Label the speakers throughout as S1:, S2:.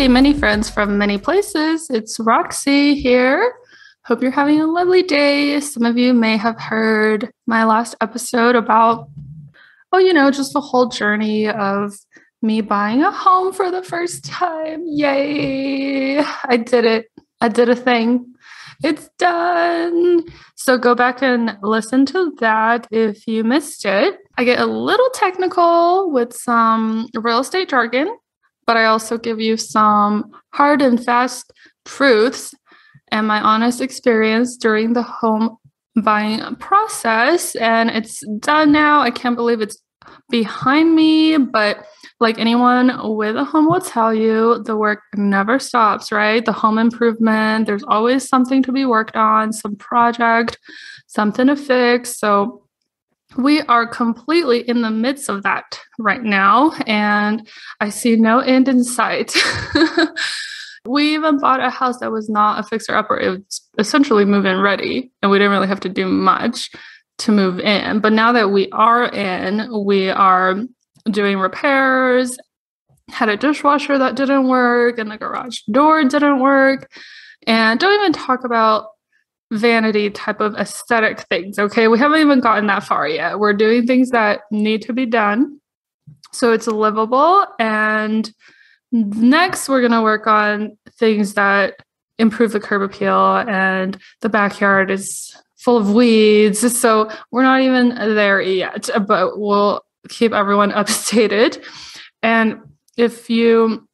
S1: Hey, many friends from many places. It's Roxy here. Hope you're having a lovely day. Some of you may have heard my last episode about, just the whole journey of me buying a home for the first time. Yay! I did it. I did a thing. It's done. So go back and listen to that if you missed it. I get a little technical with some real estate jargon, but I also give you some hard and fast truths and my honest experience during the home buying process. And it's done now. I can't believe it's behind me, but like anyone with a home will tell you, the work never stops, right? The home improvement, there's always something to be worked on, some project, something to fix. So we are completely in the midst of that right now, and I see no end in sight. We even bought a house that was not a fixer-upper. It was essentially move-in ready, and we didn't really have to do much to move in. But now that we are in, we are doing repairs, had a dishwasher that didn't work, and the garage door didn't work. And don't even talk about vanity type of aesthetic things. Okay. We haven't even gotten that far yet. We're doing things that need to be done so it's livable. And next, we're going to work on things that improve the curb appeal, and the backyard is full of weeds. So we're not even there yet, but we'll keep everyone updated. And if you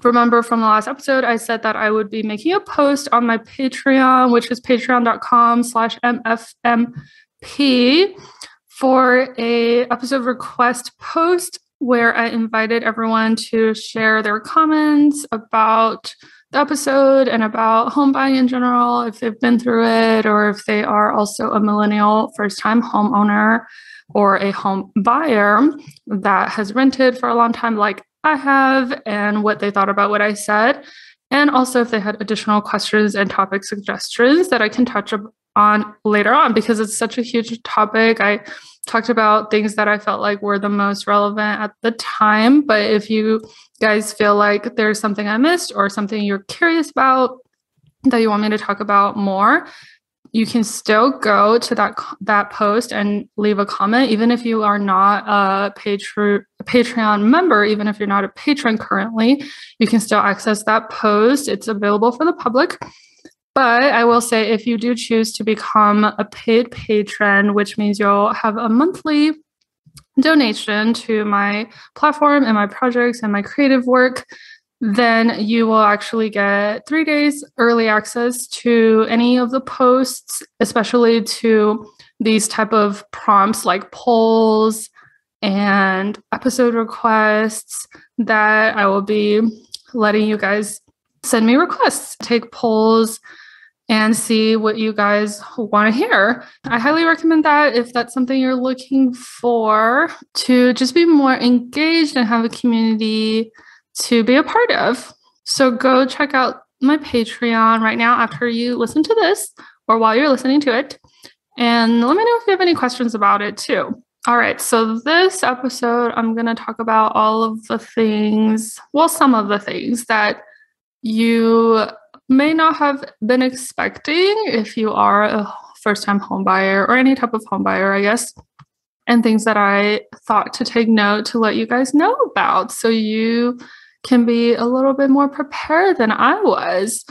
S1: remember from the last episode, I said that I would be making a post on my Patreon, which is patreon.com/MFMP, for a episode request post where I invited everyone to share their comments about the episode and about home buying in general, if they've been through it, or if they are also a millennial first-time homeowner or a home buyer that has rented for a long time like I have, and what they thought about what I said. And also if they had additional questions and topic suggestions that I can touch on later on, because it's such a huge topic. I talked about things that I felt like were the most relevant at the time. But if you guys feel like there's something I missed or something you're curious about that you want me to talk about more, you can still go to that post and leave a comment, even if you are not a Patreon member, even if you're not a patron currently, you can still access that post. It's available for the public. But I will say, if you do choose to become a paid patron, which means you'll have a monthly donation to my platform and my projects and my creative work, then you will actually get 3 days early access to any of the posts, especially to these type of prompts like polls and episode requests that I will be letting you guys send me requests, take polls, and see what you guys want to hear. I highly recommend that if that's something you're looking for, to just be more engaged and have a community to be a part of. So go check out my Patreon right now after you listen to this, or while you're listening to it. And let me know if you have any questions about it too. All right. So this episode, I'm going to talk about all of the things, some of the things that you may not have been expecting if you are a first-time home buyer or any type of home buyer, I guess, and things that I thought to take note to let you guys know about, so you can be a little bit more prepared than I was.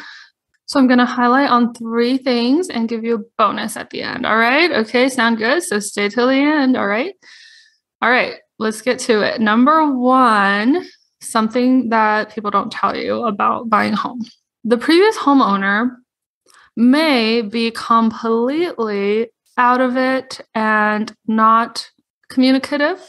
S1: So I'm going to highlight on 3 things and give you a bonus at the end. All right. Okay. Sound good? So stay till the end. All right. All right. Let's get to it. Number 1, something that people don't tell you about buying a home. The previous homeowner may be completely out of it and not communicative.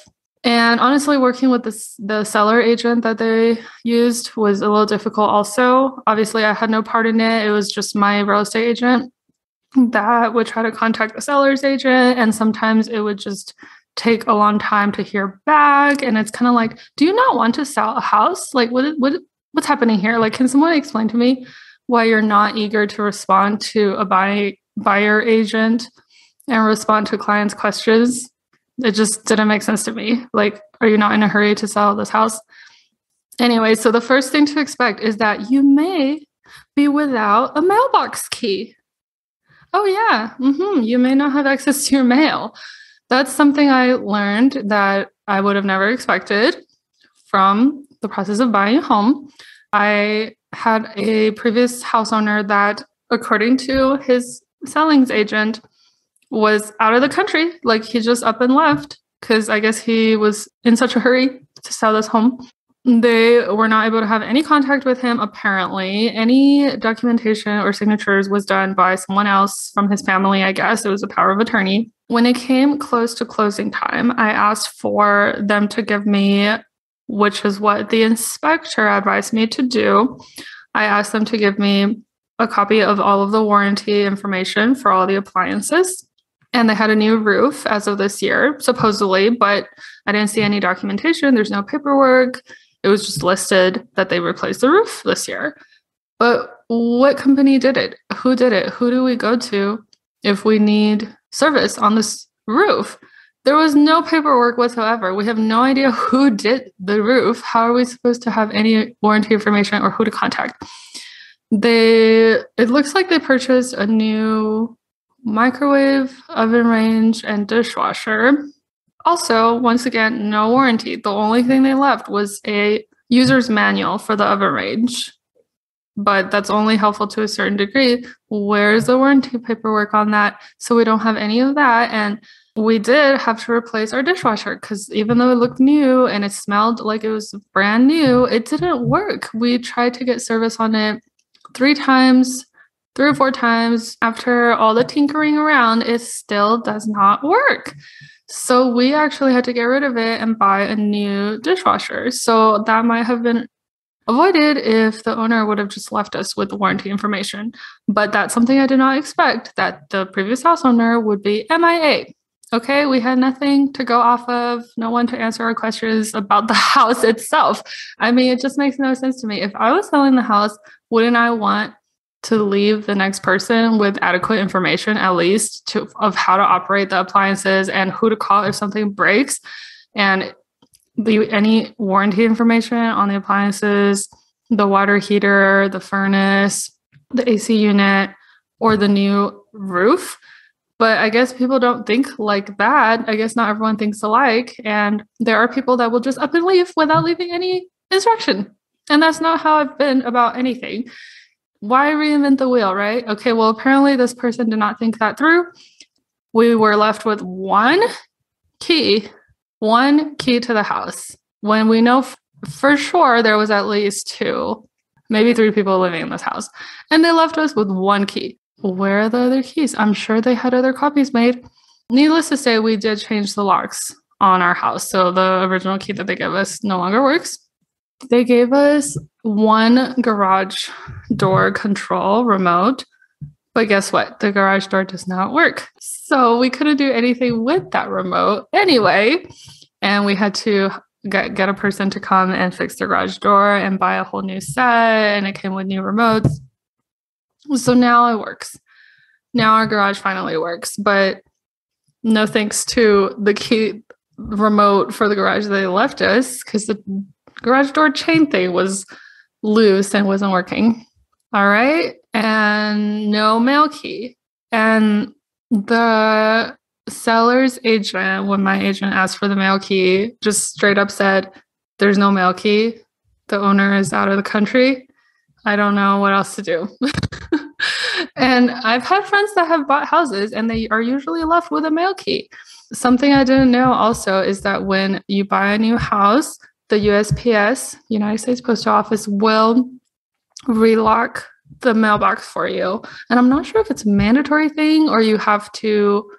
S1: And honestly, working with the seller agent that they used was a little difficult also. Obviously, I had no part in it. It was just my real estate agent that would try to contact the seller's agent. And sometimes it would just take a long time to hear back. And it's kind of like, do you not want to sell a house? Like, what's happening here? Like, can someone explain to me why you're not eager to respond to a buyer agent and respond to clients' questions? It just didn't make sense to me. Like, are you not in a hurry to sell this house? Anyway, so the first thing to expect is that you may be without a mailbox key. Oh, yeah. You may not have access to your mail. That's something I learned that I would have never expected from the process of buying a home. I had a previous house owner that, according to his sellings agent, was out of the country. Like he just up and left because I guess he was in such a hurry to sell this home. They were not able to have any contact with him, apparently. Any documentation or signatures was done by someone else from his family, I guess. It was a power of attorney. When it came close to closing time, I asked for them to give me, which is what the inspector advised me to do. I asked them to give me a copy of all of the warranty information for all the appliances. And they had a new roof as of this year, supposedly, but I didn't see any documentation. There's no paperwork. It was just listed that they replaced the roof this year. But what company did it? Who did it? Who do we go to if we need service on this roof? There was no paperwork whatsoever. We have no idea who did the roof. How are we supposed to have any warranty information or who to contact? It looks like they purchased a new microwave, oven range, and dishwasher. Also, once again, no warranty. The only thing they left was a user's manual for the oven range. But that's only helpful to a certain degree. Where's the warranty paperwork on that? So we don't have any of that. And we did have to replace our dishwasher because even though it looked new and it smelled like it was brand new, it didn't work. We tried to get service on it 3 or 4 times. After all the tinkering around, it still does not work. So we actually had to get rid of it and buy a new dishwasher. So that might have been avoided if the owner would have just left us with the warranty information. But that's something I did not expect, that the previous house owner would be MIA. Okay, we had nothing to go off of, no one to answer our questions about the house itself. I mean, it just makes no sense to me. If I was selling the house, wouldn't I want to leave the next person with adequate information, at least of how to operate the appliances and who to call if something breaks, and any warranty information on the appliances, the water heater, the furnace, the AC unit, or the new roof. But I guess people don't think like that. I guess not everyone thinks alike. And there are people that will just up and leave without leaving any instruction. And that's not how I've been about anything. Why reinvent the wheel, right? Okay, well, apparently this person did not think that through. We were left with one key to the house, when we know for sure there was at least 2, maybe 3 people living in this house. And they left us with 1 key. Where are the other keys? I'm sure they had other copies made. Needless to say, we did change the locks on our house. So the original key that they gave us no longer works. They gave us 1 garage door control remote, but guess what? The garage door does not work. So we couldn't do anything with that remote anyway. And we had to get a person to come and fix the garage door and buy a whole new set. And it came with new remotes. So now it works. Now our garage finally works, but no thanks to the key remote for the garage they left us, because the garage door chain thing was loose and wasn't working. All right. And no mail key. And the seller's agent, when my agent asked for the mail key, just straight up said, there's no mail key. The owner is out of the country. I don't know what else to do. And I've had friends that have bought houses and they are usually left with a mail key. Something I didn't know also is that when you buy a new house, the USPS, United States Postal Office, will relock the mailbox for you. And I'm not sure if it's a mandatory thing or you have to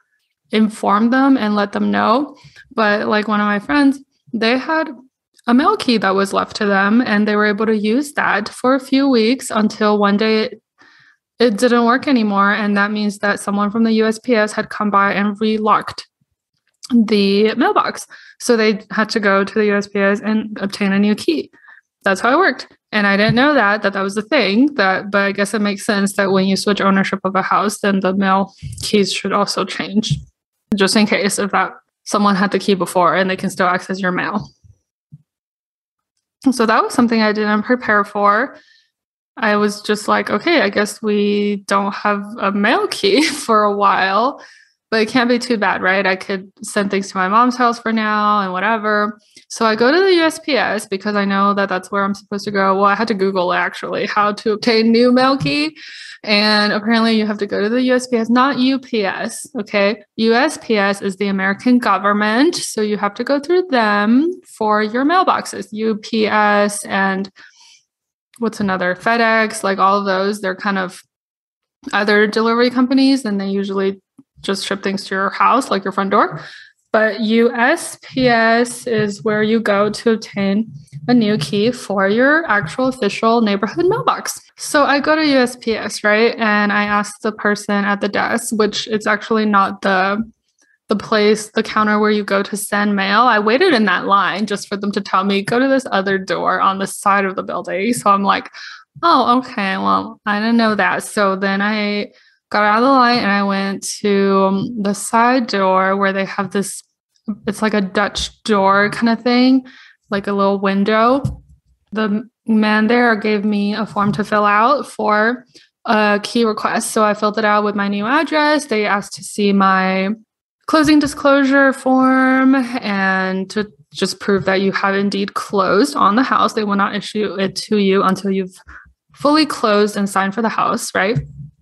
S1: inform them and let them know. But like one of my friends, they had a mail key that was left to them and they were able to use that for a few weeks until one day it didn't work anymore. And that means that someone from the USPS had come by and relocked the mailbox. So they had to go to the USPS and obtain a new key. That's how it worked. And I didn't know that was the thing, but I guess it makes sense that when you switch ownership of a house, then the mail keys should also change, just in case if that someone had the key before and they can still access your mail. So that was something I didn't prepare for. I was just like, okay, I guess we don't have a mail key for a while, but it can't be too bad, right? I could send things to my mom's house for now and whatever. So I go to the USPS because I know that that's where I'm supposed to go. Well, I had to Google actually how to obtain new mail key. And apparently you have to go to the USPS, not UPS. Okay. USPS is the American government. So you have to go through them for your mailboxes, UPS and what's another? FedEx, like all of those. They're kind of other delivery companies, and they usually just ship things to your house, like your front door. But USPS is where you go to obtain a new key for your actual official neighborhood mailbox. So I go to USPS, right? And I ask the person at the desk, which it's actually not the place, the counter where you go to send mail. I waited in that line just for them to tell me, go to this other door on the side of the building. So I'm like, oh, okay. Well, I didn't know that. So then I got out of the line and I went to the side door where they have this, it's like a Dutch door kind of thing, like a little window. The man there gave me a form to fill out for a key request. So I filled it out with my new address. They asked to see my closing disclosure form and to just prove that you have indeed closed on the house. They will not issue it to you until you've fully closed and signed for the house, right?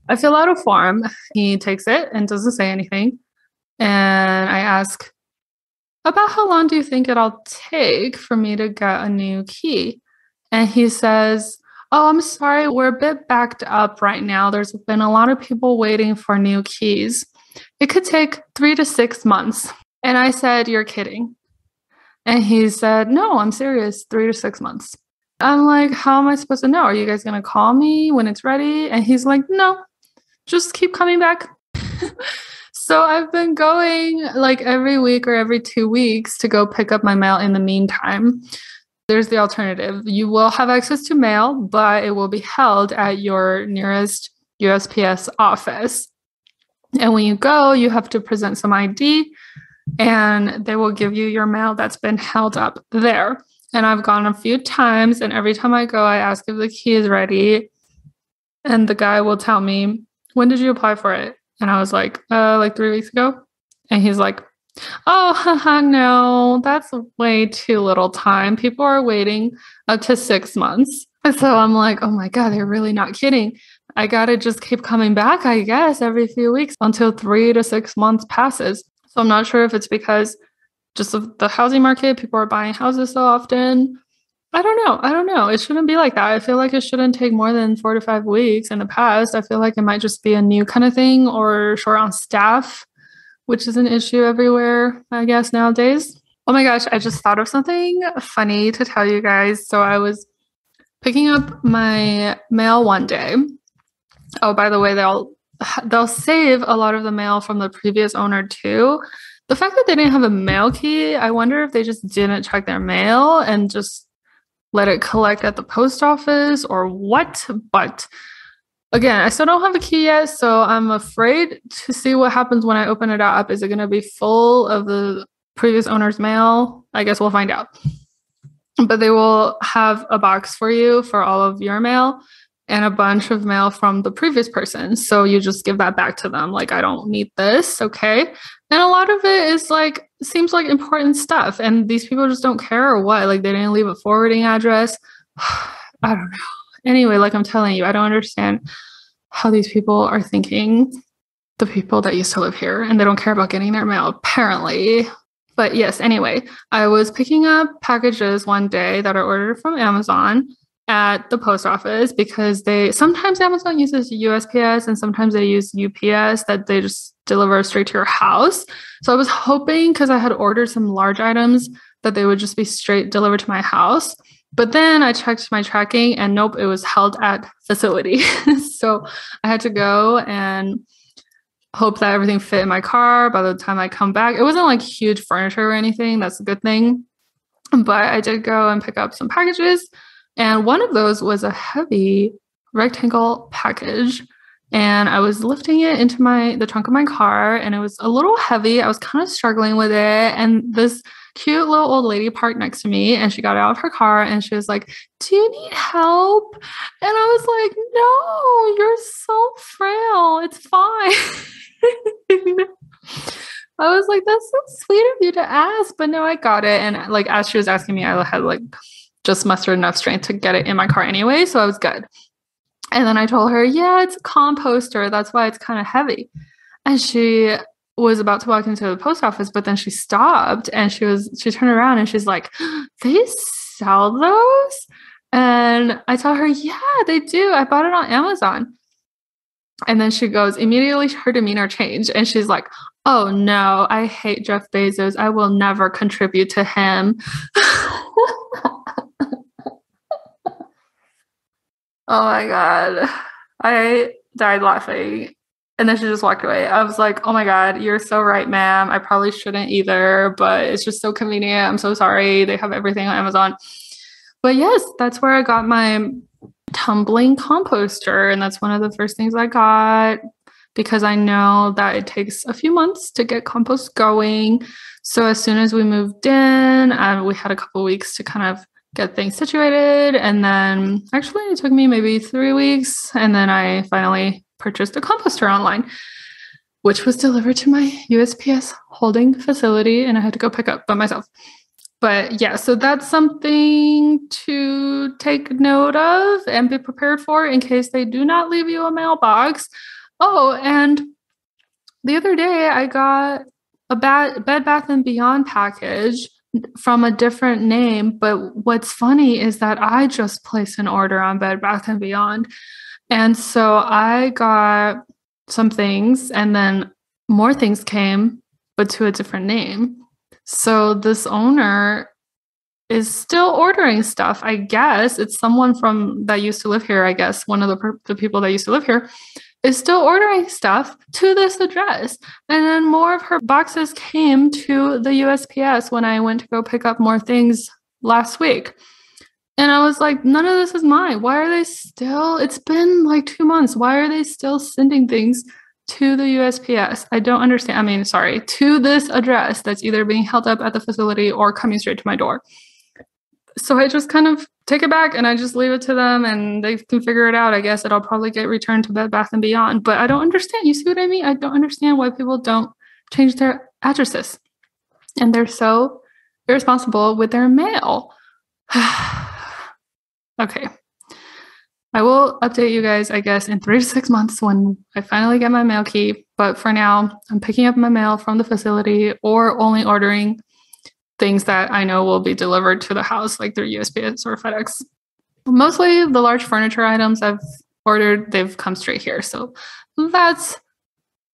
S1: I fill out a form. He takes it and doesn't say anything. And I ask, about how long do you think it'll take for me to get a new key? And he says, oh, I'm sorry, we're a bit backed up right now. There's been a lot of people waiting for new keys. It could take 3 to 6 months. And I said, you're kidding. And he said, no, I'm serious, 3 to 6 months. I'm like, how am I supposed to know? Are you guys going to call me when it's ready? And he's like, no, just keep coming back. So I've been going like every week or every 2 weeks to go pick up my mail in the meantime. There's the alternative. You will have access to mail, but it will be held at your nearest USPS office. And when you go, you have to present some ID and they will give you your mail that's been held up there. And I've gone a few times, and every time I go, I ask if the key is ready. And the guy will tell me, when did you apply for it? And I was like 3 weeks ago. And he's like, oh, haha, no, that's way too little time. People are waiting up to 6 months. And so I'm like, oh my God, they're really not kidding. I got to just keep coming back, I guess, every few weeks until 3 to 6 months passes. So I'm not sure if it's because just of the housing market, people are buying houses so often. I don't know. It shouldn't be like that. I feel like it shouldn't take more than 4 to 5 weeks in the past. I feel like it might just be a new kind of thing or short on staff, which is an issue everywhere, I guess, nowadays. Oh my gosh, I just thought of something funny to tell you guys. So I was picking up my mail one day. Oh, by the way, they'll save a lot of the mail from the previous owner too. The fact that they didn't have a mail key, I wonder if they just didn't check their mail and just let it collect at the post office or what. But again, I still don't have a key yet, so I'm afraid to see what happens when I open it up. Is it going to be full of the previous owner's mail? I guess we'll find out. But they will have a box for you for all of your mail and a bunch of mail from the previous person. So you just give that back to them. Like, I don't need this. Okay. And a lot of it is like, seems like important stuff. And these people just don't care or what? Like, they didn't leave a forwarding address. I don't know. Anyway, like I'm telling you, I don't understand how these people are thinking, the people that used to live here, and they don't care about getting their mail, apparently. But yes, anyway, I was picking up packages one day that are ordered from Amazon at the post office because sometimes Amazon uses USPS and sometimes they use UPS that they just deliver straight to your house. So I was hoping, because I had ordered some large items, that they would just be straight delivered to my house. But then I checked my tracking and nope, it was held at facility. So I had to go and hope that everything fit in my car by the time I come back. It wasn't like huge furniture or anything. That's a good thing. But I did go and pick up some packages. And one of those was a heavy rectangle package. and I was lifting it into the trunk of my car, and it was a little heavy. I was kind of struggling with it, and this cute little old lady parked next to me, and she got out of her car and she was like, "Do you need help?" And I was like, "No, you're so frail. It's fine." I was like, "That's so sweet of you to ask," but no, I got it. And like as she was asking me, I had like just mustered enough strength to get it in my car anyway, so I was good. And then I told her, "Yeah, it's a composter. That's why it's kind of heavy." And she was about to walk into the post office, but then she stopped and she turned around and she's like, "They sell those?" And I tell her, "Yeah, they do. I bought it on Amazon." And then she goes, immediately her demeanor changed. And she's like, "Oh no, I hate Jeff Bezos. I will never contribute to him." Oh my God. I died laughing. And then she just walked away. I was like, "Oh my God, you're so right, ma'am. I probably shouldn't either, but it's just so convenient. I'm so sorry. They have everything on Amazon." But yes, that's where I got my tumbling composter. And that's one of the first things I got because I know that it takes a few months to get compost going. So as soon as we moved in, we had a couple weeks to kind of get things situated. And then actually it took me maybe 3 weeks. And then I finally purchased a composter online, which was delivered to my USPS holding facility. And I had to go pick up by myself. But yeah, so that's something to take note of and be prepared for in case they do not leave you a mailbox. Oh, and the other day I got a Bed Bath & Beyond package from a different name. But what's funny is that I just placed an order on Bed Bath & Beyond. And so I got some things and then more things came, but to a different name. So this owner is still ordering stuff. I guess it's someone from that used to live here. I guess one of the people that used to live here is still ordering stuff to this address. And then more of her boxes came to the USPS when I went to go pick up more things last week. And I was like, none of this is mine. Why are they still? It's been like 2 months. Why are they still sending things to the USPS? I don't understand. I mean, sorry, to this address that's either being held up at the facility or coming straight to my door. So I just kind of take it back and I just leave it to them and they can figure it out. I guess it'll probably get returned to Bed Bath & Beyond. But I don't understand. You see what I mean? I don't understand why people don't change their addresses. And they're so irresponsible with their mail. Okay. I will update you guys, I guess, in 3 to 6 months when I finally get my mail key. But for now, I'm picking up my mail from the facility or only ordering things that I know will be delivered to the house, like through USPS or FedEx. Mostly the large furniture items I've ordered, they've come straight here. So that's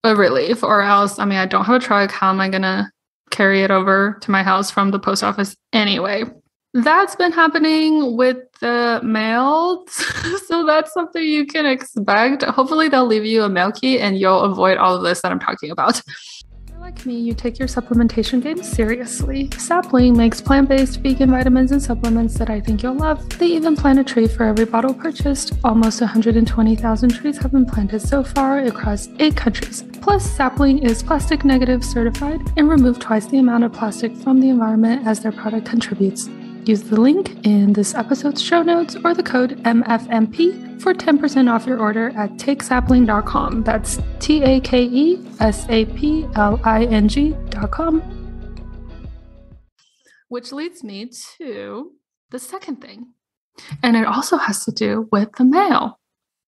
S1: a relief. Or else, I mean, I don't have a truck. How am I going to carry it over to my house from the post office anyway? That's been happening with the mail. So that's something you can expect. Hopefully they'll leave you a mail key and you'll avoid all of this that I'm talking about. If you're like me, you take your supplementation game seriously. Sapling makes plant-based vegan vitamins and supplements that I think you'll love. They even plant a tree for every bottle purchased. Almost 120,000 trees have been planted so far across 8 countries. Plus, Sapling is plastic negative certified and remove twice the amount of plastic from the environment as their product contributes. Use the link in this episode's show notes or the code MFMP for 10% off your order at takesapling.com. That's TAKESAPLING.com. Which leads me to the second thing. And it also has to do with the mail.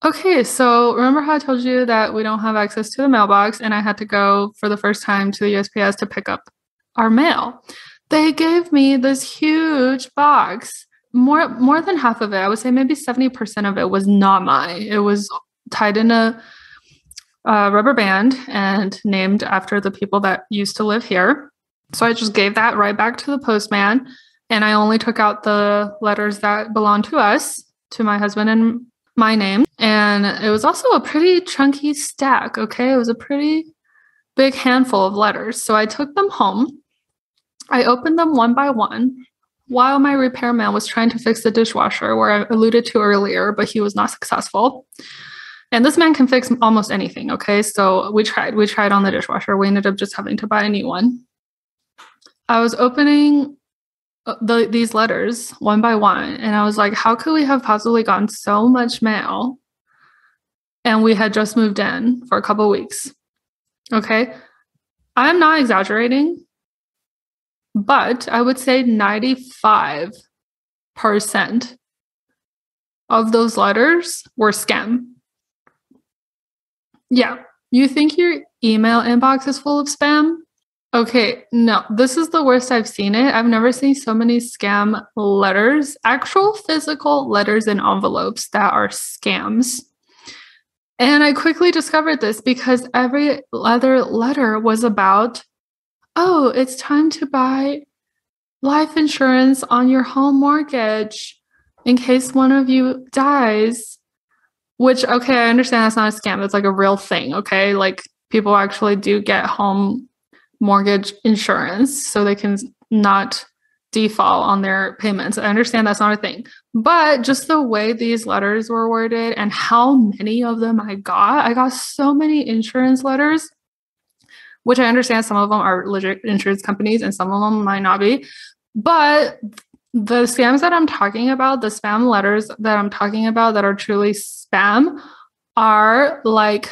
S1: Okay, so remember how I told you that we don't have access to the mailbox and I had to go for the first time to the USPS to pick up our mail? They gave me this huge box. More than half of it, I would say maybe 70% of it was not mine. It was tied in a rubber band and named after the people that used to live here. So I just gave that right back to the postman. And I only took out the letters that belonged to us, to my husband and my name. And it was also a pretty chunky stack, okay? It was a pretty big handful of letters. So I took them home. I opened them one by one while my repairman was trying to fix the dishwasher, where I alluded to earlier, but he was not successful. And this man can fix almost anything. Okay. So we tried on the dishwasher. We ended up just having to buy a new one. I was opening these letters one by one, and I was like, how could we have possibly gotten so much mail? And we had just moved in for a couple of weeks. Okay. I'm not exaggerating, but I would say 95% of those letters were scam. Yeah. You think your email inbox is full of spam? Okay, no, this is the worst I've seen it. I've never seen so many scam letters, actual physical letters and envelopes that are scams. And I quickly discovered this because every other letter was about, oh, it's time to buy life insurance on your home mortgage in case one of you dies. Which, okay, I understand that's not a scam. It's like a real thing, okay? Like people actually do get home mortgage insurance so they can not default on their payments. I understand that's not a thing, but just the way these letters were worded and how many of them I got so many insurance letters, which I understand some of them are legit insurance companies and some of them might not be. But the scams that I'm talking about, the spam letters that I'm talking about that are truly spam are like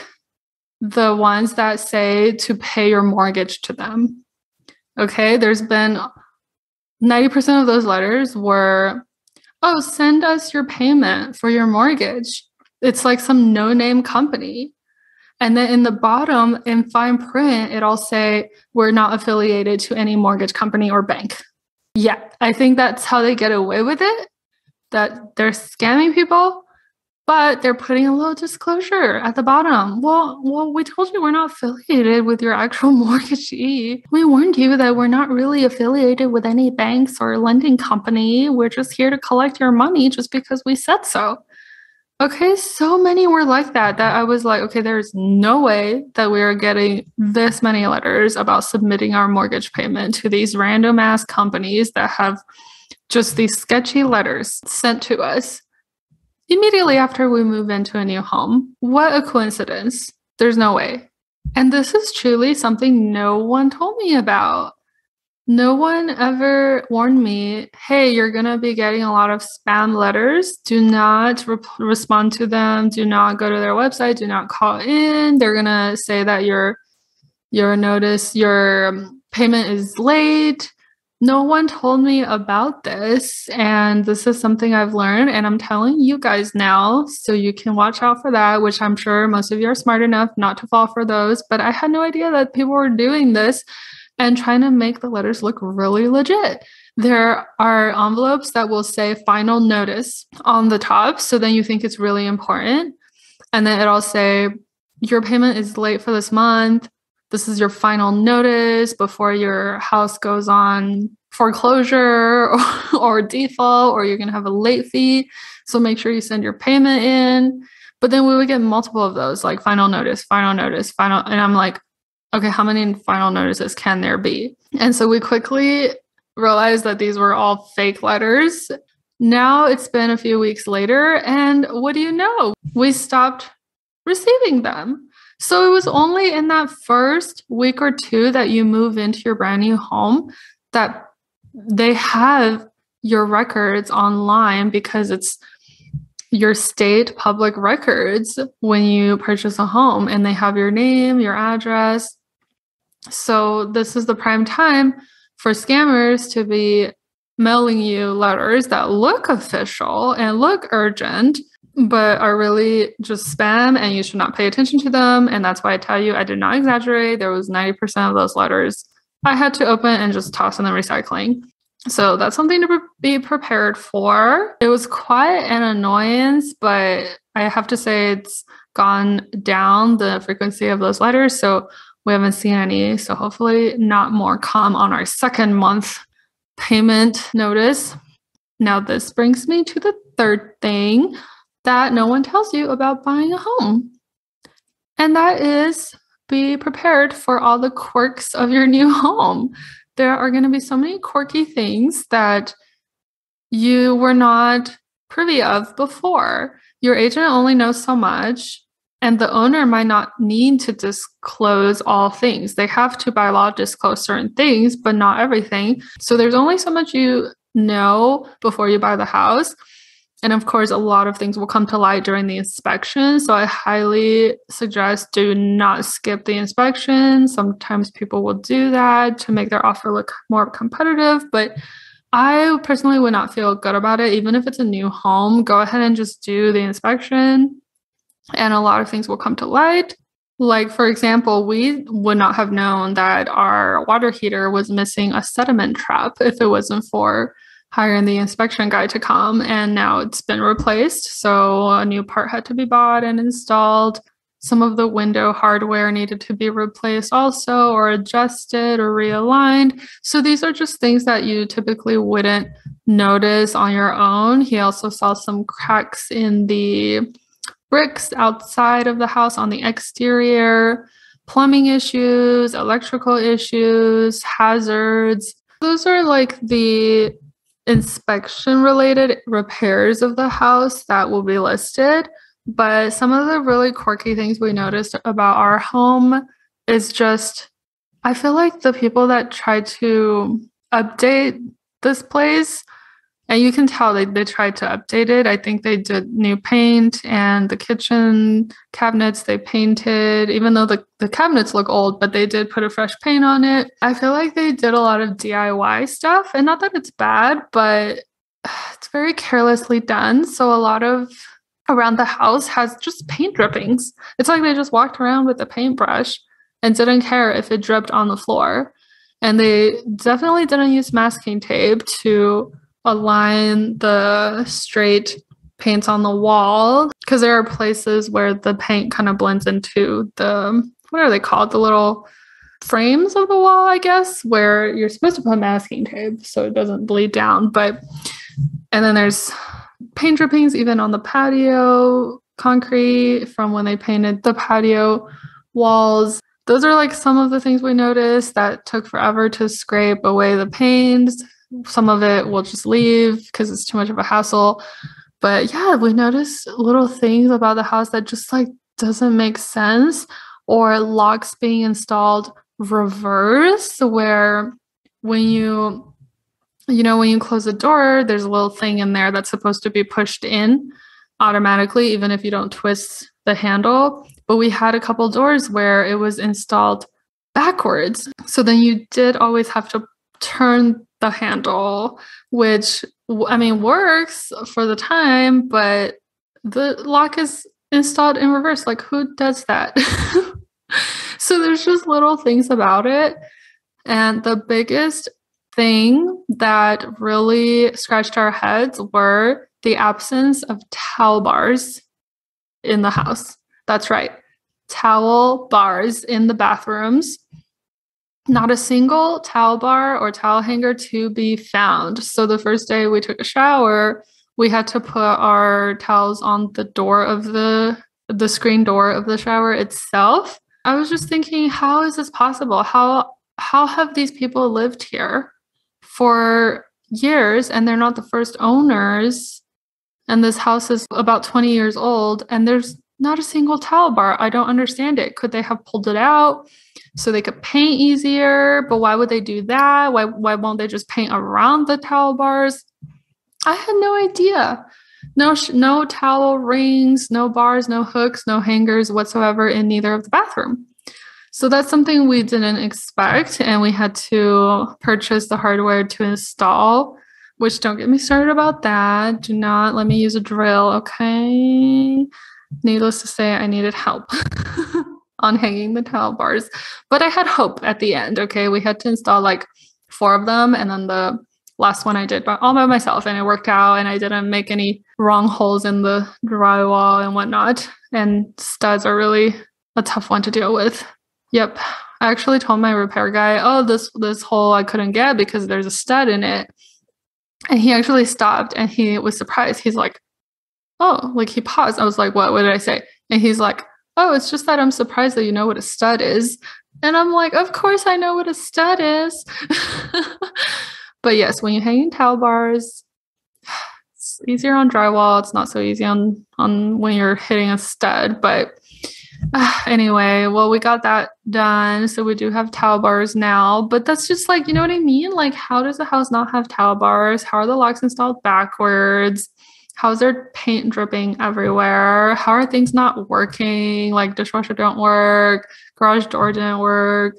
S1: the ones that say to pay your mortgage to them. Okay, there's been 90% of those letters were, oh, send us your payment for your mortgage. It's like some no-name company. And then in the bottom, in fine print, it'll say, we're not affiliated to any mortgage company or bank. Yeah, I think that's how they get away with it, that they're scamming people. But they're putting a little disclosure at the bottom. Well, we told you we're not affiliated with your actual mortgagee. We warned you that we're not really affiliated with any banks or lending company. We're just here to collect your money just because we said so. Okay, so many were like that I was like, okay, there's no way that we are getting this many letters about submitting our mortgage payment to these random ass companies that have just these sketchy letters sent to us immediately after we move into a new home. What a coincidence. There's no way. And this is truly something no one told me about. No one ever warned me, hey, you're going to be getting a lot of spam letters. Do not respond to them. Do not go to their website. Do not call in. They're going to say that your payment is late. No one told me about this, and this is something I've learned, and I'm telling you guys now, so you can watch out for that, which I'm sure most of you are smart enough not to fall for those, but I had no idea that people were doing this and trying to make the letters look really legit. There are envelopes that will say final notice on the top, so then you think it's really important, and then it'll say, your payment is late for this month. This is your final notice before your house goes on foreclosure or default, or you're going to have a late fee. So make sure you send your payment in. But then we would get multiple of those, like final notice, final notice, final. And I'm like, okay, how many final notices can there be? And so we quickly realized that these were all fake letters. Now it's been a few weeks later, and what do you know? We stopped receiving them. So it was only in that first week or two that you move into your brand new home that they have your records online, because it's your state public records when you purchase a home, and they have your name, your address. So this is the prime time for scammers to be mailing you letters that look official and look urgent, but are really just spam, and you should not pay attention to them. And that's why I tell you, I did not exaggerate. There was 90% of those letters I had to open and just toss in the recycling. So that's something to be prepared for. It was quite an annoyance, but I have to say it's gone down, the frequency of those letters. So we haven't seen any. So hopefully not more come on our second month payment notice. Now this brings me to the third thing that no one tells you about buying a home. And that is, be prepared for all the quirks of your new home. There are going to be so many quirky things that you were not privy of before. Your agent only knows so much. And the owner might not need to disclose all things. They have to, by law, disclose certain things, but not everything. So there's only so much you know before you buy the house. And of course, a lot of things will come to light during the inspection. So I highly suggest do not skip the inspection. Sometimes people will do that to make their offer look more competitive, but I personally would not feel good about it. Even if it's a new home, go ahead and just do the inspection, and a lot of things will come to light. Like, for example, we would not have known that our water heater was missing a sediment trap if it wasn't for hiring the inspection guy to come, and now it's been replaced. So a new part had to be bought and installed. Some of the window hardware needed to be replaced also, or adjusted or realigned. So these are just things that you typically wouldn't notice on your own. He also saw some cracks in the bricks outside of the house on the exterior, plumbing issues, electrical issues, hazards. Those are like the inspection related repairs of the house that will be listed. But some of the really quirky things we noticed about our home is just, I feel like the people that try to update this place, and you can tell they tried to update it. I think they did new paint, and the kitchen cabinets they painted, even though the cabinets look old, but they did put a fresh paint on it. I feel like they did a lot of DIY stuff, and not that it's bad, but it's very carelessly done. So a lot of around the house has just paint drippings. It's like they just walked around with a paintbrush and didn't care if it dripped on the floor. And they definitely didn't use masking tape to align the straight paints on the wall, because there are places where the paint kind of blends into the, what are they called? The little frames of the wall, I guess, where you're supposed to put masking tape so it doesn't bleed down. And then there's paint drippings even on the patio concrete from when they painted the patio walls. Those are like some of the things we noticed that took forever to scrape away the paint. Some of it will just leave because it's too much of a hassle. But yeah, we noticed little things about the house that just like doesn't make sense, or locks being installed reverse, where when you close the door, there's a little thing in there that's supposed to be pushed in automatically, even if you don't twist the handle. But we had a couple doors where it was installed backwards. So then you did always have to turn the handle, which, I mean, works for the time, but the lock is installed in reverse. Like, who does that? So there's just little things about it. And the biggest thing that really scratched our heads were the absence of towel bars in the house. That's right. Towel bars in the bathrooms. Not a single towel bar or towel hanger to be found. So the first day we took a shower, we had to put our towels on the door of the screen door of the shower itself. I was just thinking, how is this possible? How have these people lived here for years and they're not the first owners? And this house is about 20 years old and there's not a single towel bar. I don't understand it. Could they have pulled it out so they could paint easier? But why would they do that? Why won't they just paint around the towel bars? I had no idea. No towel rings, no bars, no hooks, no hangers whatsoever in neither of the bathroom. So that's something we didn't expect, and we had to purchase the hardware to install, which, don't get me started about that. Do not let me use a drill, okay? Needless to say, I needed help on hanging the towel bars, but I had hope at the end, okay? We had to install like 4 of them, and then the last one I did all by myself, and it worked out, and I didn't make any wrong holes in the drywall and whatnot. And studs are really a tough one to deal with. Yep. I actually told my repair guy, oh, this hole I couldn't get because there's a stud in it. And he actually stopped and he was surprised. He's like, oh, like he paused. I was like, what did I say? And he's like, oh, it's just that I'm surprised that you know what a stud is. And I'm like, of course I know what a stud is. But yes, when you're hanging towel bars, it's easier on drywall. It's not so easy on when you're hitting a stud. But Anyway, well, we got that done. So we do have towel bars now, but that's just like, you know what I mean? Like, how does a house not have towel bars? How are the locks installed backwards? How's there paint dripping everywhere? How are things not working? Like, dishwasher don't work, garage door didn't work.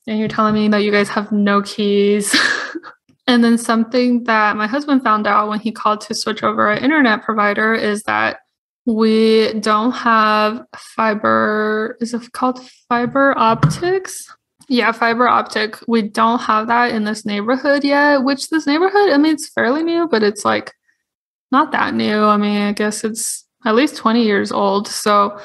S1: And you're telling me that you guys have no keys. And then something that my husband found out when he called to switch over an internet provider is that we don't have fiber. Is it called fiber optics? Yeah, fiber optic. We don't have that in this neighborhood yet, which this neighborhood, I mean, it's fairly new, but it's like not that new. I mean, I guess it's at least 20 years old. So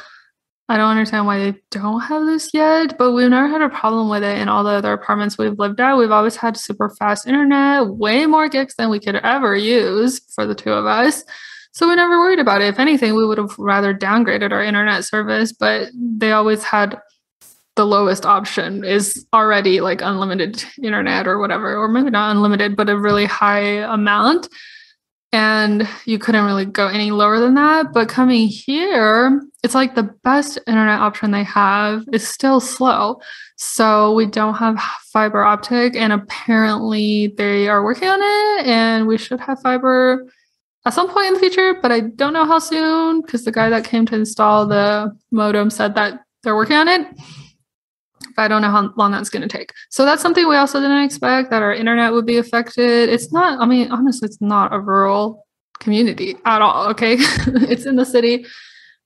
S1: I don't understand why they don't have this yet, but we've never had a problem with it in all the other apartments we've lived at. We've always had super fast internet, way more gigs than we could ever use for the two of us. So we never worried about it. If anything, we would have rather downgraded our internet service, but they always had the lowest option is already like unlimited internet or whatever, or maybe not unlimited, but a really high amount. And you couldn't really go any lower than that. But coming here, it's like the best internet option they have is still slow. So we don't have fiber optic, and apparently they are working on it, and we should have fiber at some point in the future, but I don't know how soon because the guy that came to install the modem said that they're working on it. But I don't know how long that's going to take. So that's something we also didn't expect, that our internet would be affected. It's not, I mean, honestly, it's not a rural community at all, okay? It's in the city.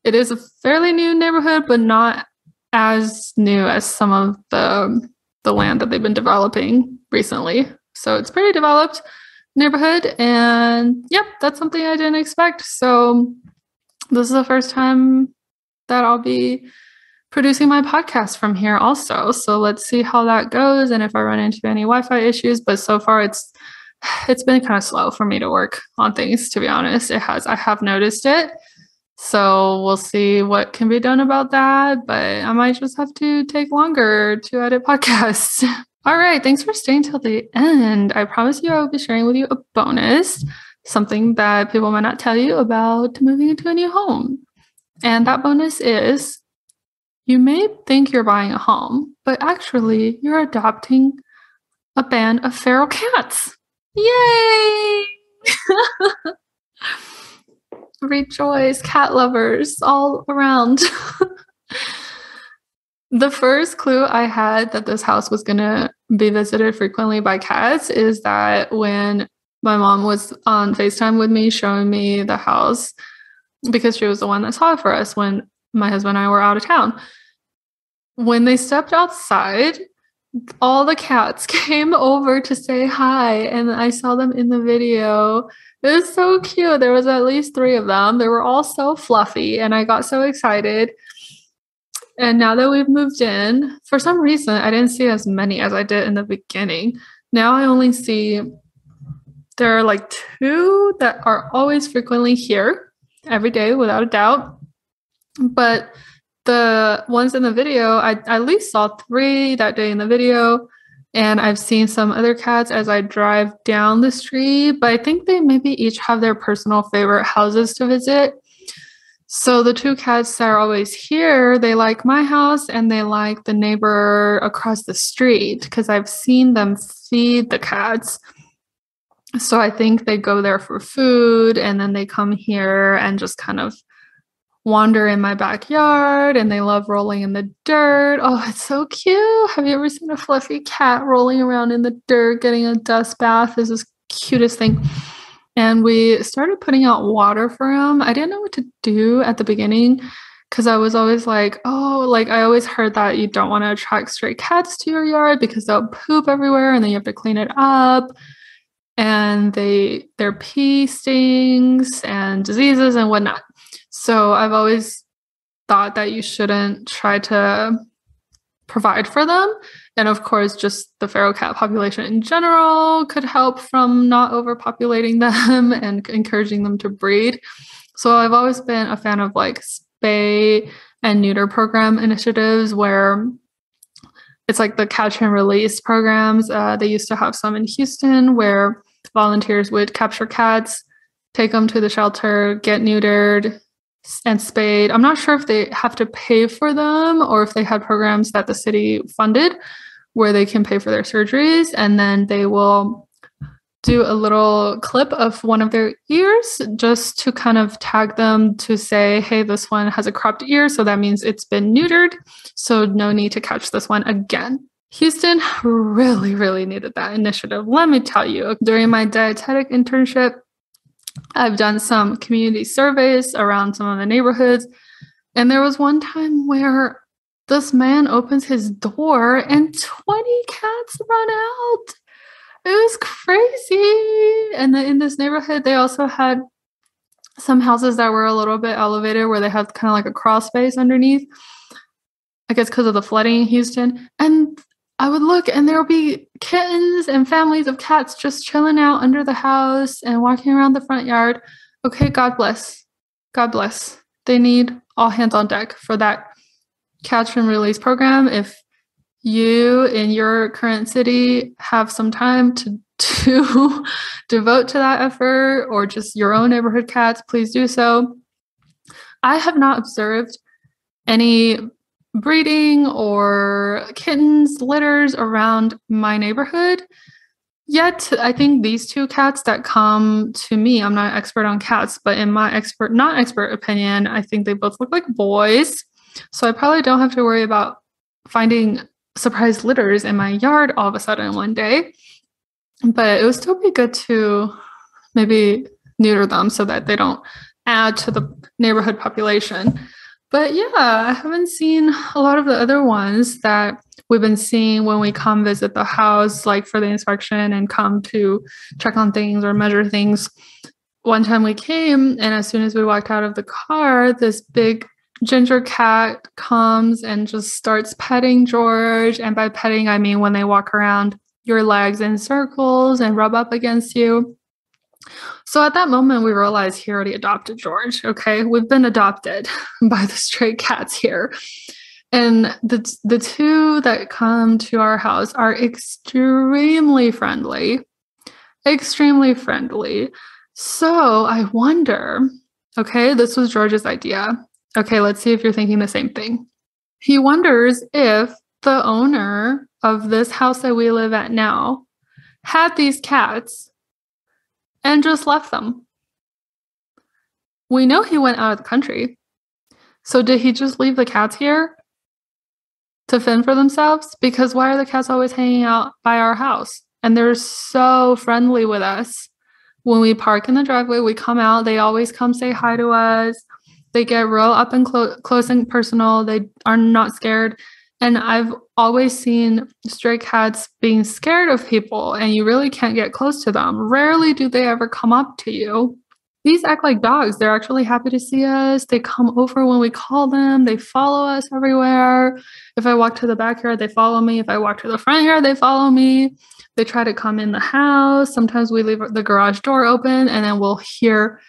S1: It is a fairly new neighborhood, but not as new as some of the land that they've been developing recently. So it's pretty developed neighborhood, and yep, that's something I didn't expect. So this is the first time that I'll be producing my podcast from here also. So let's see how that goes and if I run into any Wi-Fi issues. But so far it's been kind of slow for me to work on things, to be honest. I have noticed it. So we'll see what can be done about that. But I might just have to take longer to edit podcasts. All right. Thanks for staying till the end. I promise you I will be sharing with you a bonus, something that people might not tell you about moving into a new home. And that bonus is, you may think you're buying a home, but actually you're adopting a band of feral cats. Yay! Rejoice, cat lovers all around. The first clue I had that this house was going to be visited frequently by cats is that when my mom was on FaceTime with me showing me the house, because she was the one that saw it for us when my husband and I were out of town. When they stepped outside, all the cats came over to say hi, and I saw them in the video. It was so cute. There was at least 3 of them. They were all so fluffy, and I got so excited. And now that we've moved in, for some reason, I didn't see as many as I did in the beginning. Now I only see, there are like 2 that are always frequently here every day, without a doubt. But the ones in the video, I at least saw 3 that day in the video. And I've seen some other cats as I drive down the street, but I think they maybe each have their personal favorite houses to visit. So the 2 cats that are always here, they like my house and they like the neighbor across the street because I've seen them feed the cats. So I think they go there for food and then they come here and just kind of wander in my backyard, and they love rolling in the dirt. Oh, it's so cute. Have you ever seen a fluffy cat rolling around in the dirt, getting a dust bath? This is the cutest thing. And we started putting out water for him. I didn't know what to do at the beginning because I was always like, oh, like I always heard that you don't want to attract stray cats to your yard because they'll poop everywhere and then you have to clean it up. And their pee stings and diseases and whatnot. So I've always thought that you shouldn't try to provide for them. And of course, just the feral cat population in general could help from not overpopulating them and encouraging them to breed. So I've always been a fan of like spay and neuter program initiatives where it's like the catch and release programs. They used to have some in Houston where volunteers would capture cats, take them to the shelter, get neutered, and spayed. I'm not sure if they have to pay for them or if they had programs that the city funded where they can pay for their surgeries, and then they will do a little clip of one of their ears just to kind of tag them to say, hey, this one has a cropped ear, so that means it's been neutered, so no need to catch this one again. Houston really, really needed that initiative. Let me tell you, during my dietetic internship, I've done some community surveys around some of the neighborhoods, and there was one time where this man opens his door and 20 cats run out. It was crazy. And in this neighborhood, they also had some houses that were a little bit elevated where they had kind of like a crawl space underneath, I guess because of the flooding in Houston. And I would look and there would be kittens and families of cats just chilling out under the house and walking around the front yard. Okay, God bless. God bless. They need all hands on deck for that catch and release program. If you in your current city have some time to devote to that effort, or just your own neighborhood cats, please do so. I have not observed any breeding or kittens, litters around my neighborhood yet. I think these two cats that come to me, I'm not an expert on cats, but in my not expert opinion, I think they both look like boys. So I probably don't have to worry about finding surprise litters in my yard all of a sudden one day. But it would still be good to maybe neuter them so that they don't add to the neighborhood population. But yeah, I haven't seen a lot of the other ones that we've been seeing when we come visit the house, like for the inspection and come to check on things or measure things. One time we came, and as soon as we walked out of the car, this big ginger cat comes and just starts petting George. And by petting, I mean when they walk around your legs in circles and rub up against you. So at that moment, we realized he already adopted George. Okay, we've been adopted by the stray cats here. And the two that come to our house are extremely friendly. Extremely friendly. So I wonder, okay, this was George's idea. Okay, let's see if you're thinking the same thing. He wonders if the owner of this house that we live at now had these cats and just left them. We know he went out of the country. So did he just leave the cats here to fend for themselves? Because why are the cats always hanging out by our house? And they're so friendly with us. When we park in the driveway, we come out, they always come say hi to us. They get real up and close and personal. They are not scared. And I've always seen stray cats being scared of people, and you really can't get close to them. Rarely do they ever come up to you. These act like dogs. They're actually happy to see us. They come over when we call them. They follow us everywhere. If I walk to the backyard, they follow me. If I walk to the front yard, they follow me. They try to come in the house. Sometimes we leave the garage door open, and then we'll hear,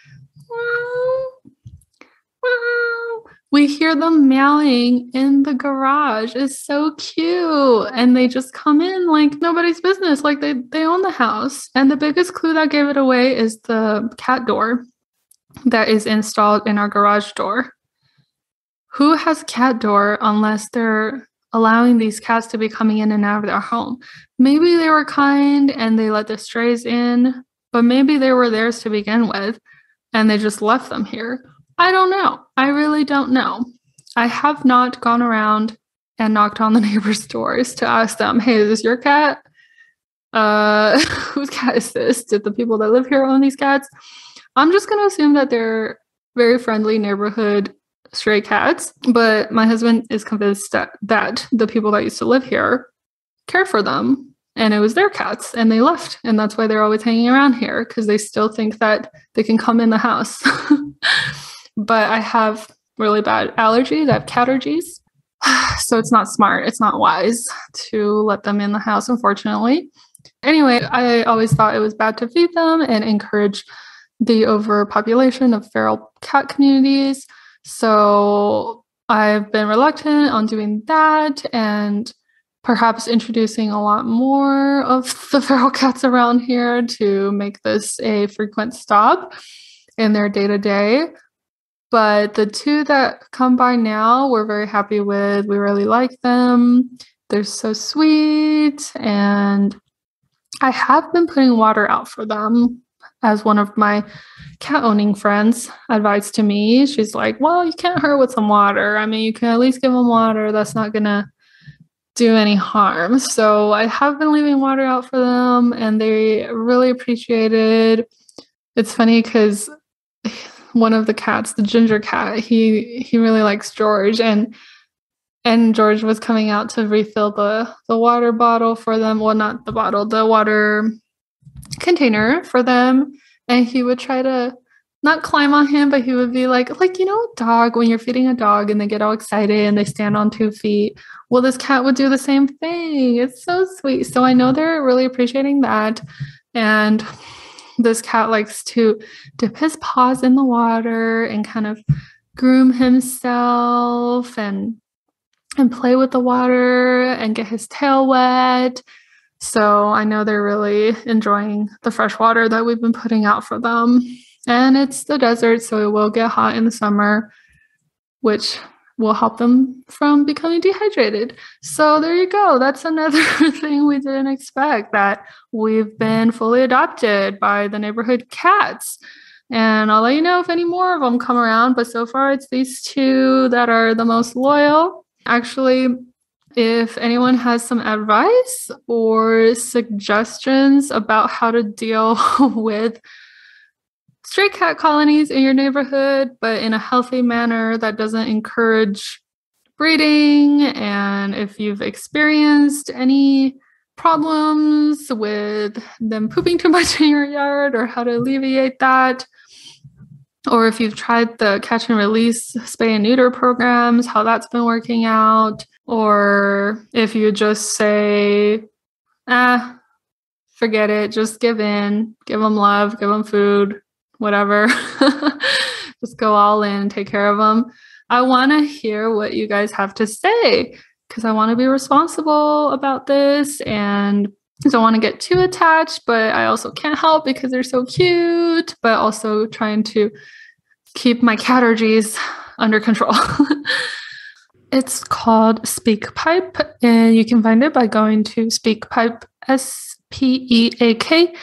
S1: we hear them meowing in the garage. It's so cute. And they just come in like nobody's business, like they own the house. And the biggest clue that gave it away is the cat door that is installed in our garage door. Who has cat door unless they're allowing these cats to be coming in and out of their home? Maybe they were kind and they let the strays in, but maybe they were theirs to begin with and they just left them here. I don't know. I really don't know. I have not gone around and knocked on the neighbors' doors to ask them, hey, is this your cat? Whose cat is this? Did the people that live here own these cats? I'm just going to assume that they're very friendly neighborhood stray cats, but my husband is convinced that the people that used to live here care for them, and it was their cats, and they left, and that's why they're always hanging around here, because they still think that they can come in the house. But I have really bad allergies. I have cat allergies. So it's not smart. It's not wise to let them in the house, unfortunately. Anyway, I always thought it was bad to feed them and encourage the overpopulation of feral cat communities. So I've been reluctant on doing that and perhaps introducing a lot more of the feral cats around here to make this a frequent stop in their day-to-day. But the two that come by now, we're very happy with. We really like them. They're so sweet. And I have been putting water out for them, as one of my cat owning friends advised to me. She's like, well, you can't hurt with some water. I mean, you can at least give them water. That's not going to do any harm. So I have been leaving water out for them, and they really appreciate it. It's funny because one of the cats, the ginger cat, he really likes George, and George was coming out to refill the water bottle for them. Well, not the bottle, the water container for them. And he would try to not climb on him, but he would be like, you know, a dog, when you're feeding a dog and they get all excited and they stand on 2 feet. Well, this cat would do the same thing. It's so sweet. So I know they're really appreciating that. And this cat likes to dip his paws in the water and kind of groom himself and play with the water and get his tail wet. So I know they're really enjoying the fresh water that we've been putting out for them. And it's the desert, so it will get hot in the summer, which will help them from becoming dehydrated. So there you go. That's another thing we didn't expect, that we've been fully adopted by the neighborhood cats. And I'll let you know if any more of them come around. But so far, it's these two that are the most loyal. Actually, if anyone has some advice or suggestions about how to deal with stray cat colonies in your neighborhood, but in a healthy manner that doesn't encourage breeding, and if you've experienced any problems with them pooping too much in your yard, or how to alleviate that, or if you've tried the catch and release spay and neuter programs, how that's been working out, or if you just say, forget it, just give in, give them love, give them food, whatever, just go all in and take care of them. I want to hear what you guys have to say, because I want to be responsible about this and don't want to get too attached, but I also can't help because they're so cute, but also trying to keep my cattergies under control. It's called SpeakPipe, and you can find it by going to SpeakPipe, SpeakPipe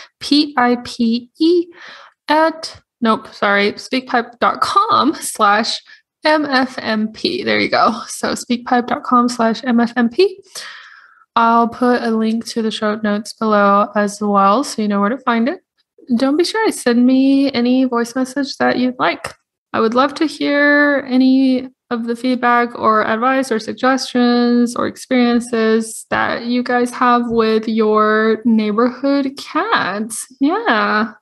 S1: speakpipe.com/MFMP. There you go. So speakpipe.com/MFMP. I'll put a link to the show notes below as well, so you know where to find it. Don't be shy. Send me any voice message that you'd like. I would love to hear any of the feedback or advice or suggestions or experiences that you guys have with your neighborhood cats. Yeah,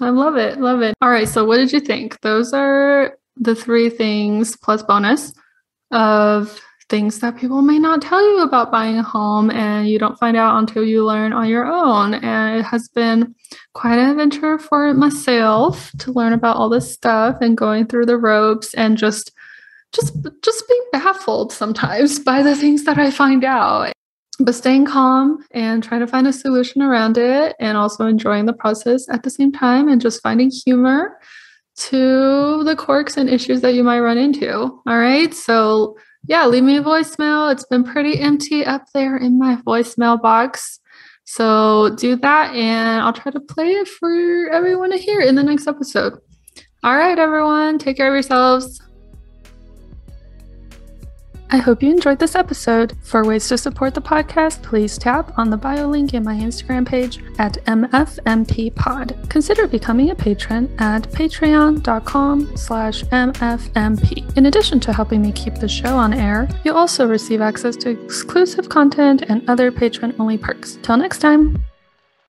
S1: I love it. Love it. All right. So what did you think? Those are the 3 things plus bonus of things that people may not tell you about buying a home, and you don't find out until you learn on your own. And it has been quite an adventure for myself to learn about all this stuff and going through the ropes and just being baffled sometimes by the things that I find out, but staying calm and trying to find a solution around it, and also enjoying the process at the same time, and just finding humor to the quirks and issues that you might run into. All right. So yeah, leave me a voicemail. It's been pretty empty up there in my voicemail box. So do that, and I'll try to play it for everyone to hear in the next episode. All right, everyone. Take care of yourselves. I hope you enjoyed this episode. For ways to support the podcast, please tap on the bio link in my Instagram page at MFMPpod. Consider becoming a patron at patreon.com/MFMP. In addition to helping me keep the show on air, you'll also receive access to exclusive content and other patron-only perks. Till next time.